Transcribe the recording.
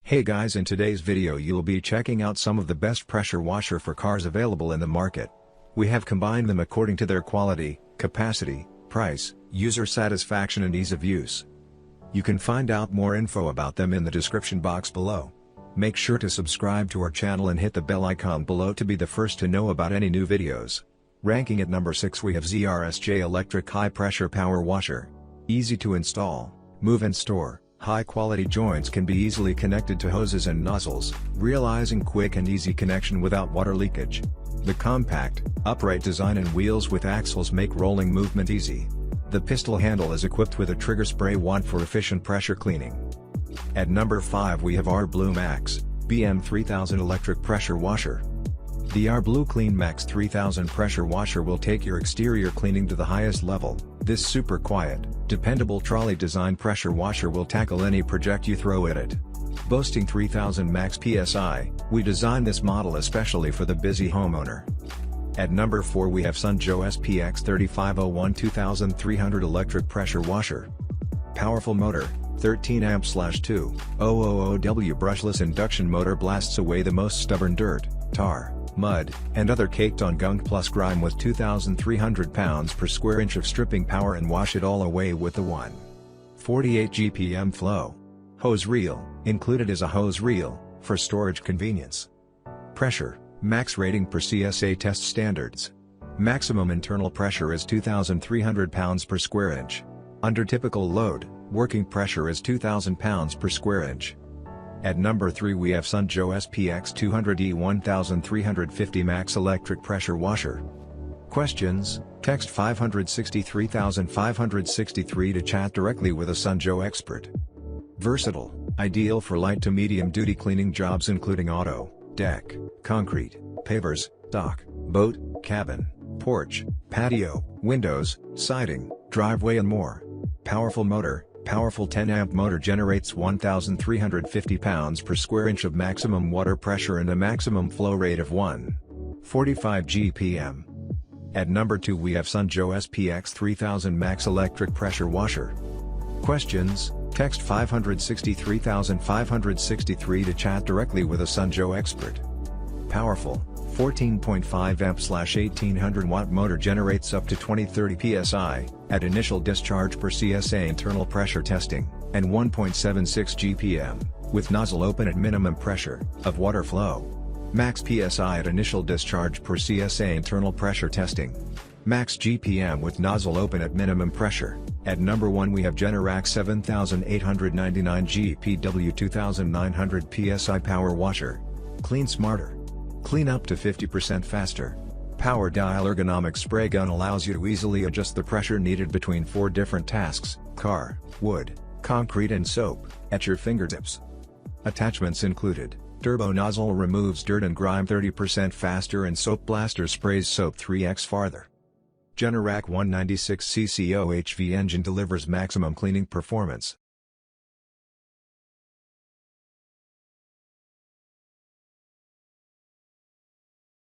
Hey guys, in today's video you'll be checking out some of the best pressure washer for cars available in the market. We have combined them according to their quality, capacity, price, user satisfaction and ease of use. You can find out more info about them in the description box below. Make sure to subscribe to our channel and hit the bell icon below to be the first to know about any new videos. Ranking at number 6 we have ZRSJ Electric High Pressure Power Washer. Easy to install, move and store. High-quality joints can be easily connected to hoses and nozzles, realizing quick and easy connection without water leakage. The compact, upright design and wheels with axles make rolling movement easy. The pistol handle is equipped with a trigger spray wand for efficient pressure cleaning. At number 5 we have AR Blue Max BM3000 Electric Pressure Washer. The AR Blue Clean Maxx 3000 pressure washer will take your exterior cleaning to the highest level. This super quiet, dependable trolley design pressure washer will tackle any project you throw at it. Boasting 3000 Max PSI, we designed this model especially for the busy homeowner. At number 4 we have Joe SPX3501 2300 Electric Pressure Washer. Powerful motor, 13 amp/2,000W brushless induction motor blasts away the most stubborn dirt, tar, mud, and other caked on gunk plus grime with 2,300 pounds per square inch of stripping power and wash it all away with the 148 GPM flow. Hose reel, included is a hose reel, for storage convenience. Pressure, max rating per CSA test standards. Maximum internal pressure is 2,300 pounds per square inch. Under typical load, working pressure is 2,000 pounds per square inch. At number 3 we have Joe SPX200E 1350 Max Electric Pressure Washer. Questions, text 563,563 to chat directly with a Joe expert. Versatile, ideal for light to medium duty cleaning jobs including auto, deck, concrete, pavers, dock, boat, cabin, porch, patio, windows, siding, driveway and more. Powerful motor. Powerful 10 amp motor generates 1,350 pounds per square inch of maximum water pressure and a maximum flow rate of 145 GPM. At number 2 we have Joe SPX3000 Max Electric Pressure Washer. Questions, text 563,563 to chat directly with a Joe expert. Powerful, 14.5 amp/1800 watt motor generates up to 2030 psi, at initial discharge per CSA internal pressure testing, and 1.76 GPM, with nozzle open at minimum pressure, of water flow. Max PSI at initial discharge per CSA internal pressure testing. Max GPM with nozzle open at minimum pressure. At number 1 we have Generac 7899 GPW 2900 PSI Power Washer. Clean smarter. Clean up to 50% faster. Power dial ergonomic spray gun allows you to easily adjust the pressure needed between 4 different tasks, car, wood, concrete and soap, at your fingertips. Attachments included, turbo nozzle removes dirt and grime 30% faster and soap blaster sprays soap 3x farther. Generac 196cc OHV engine delivers maximum cleaning performance.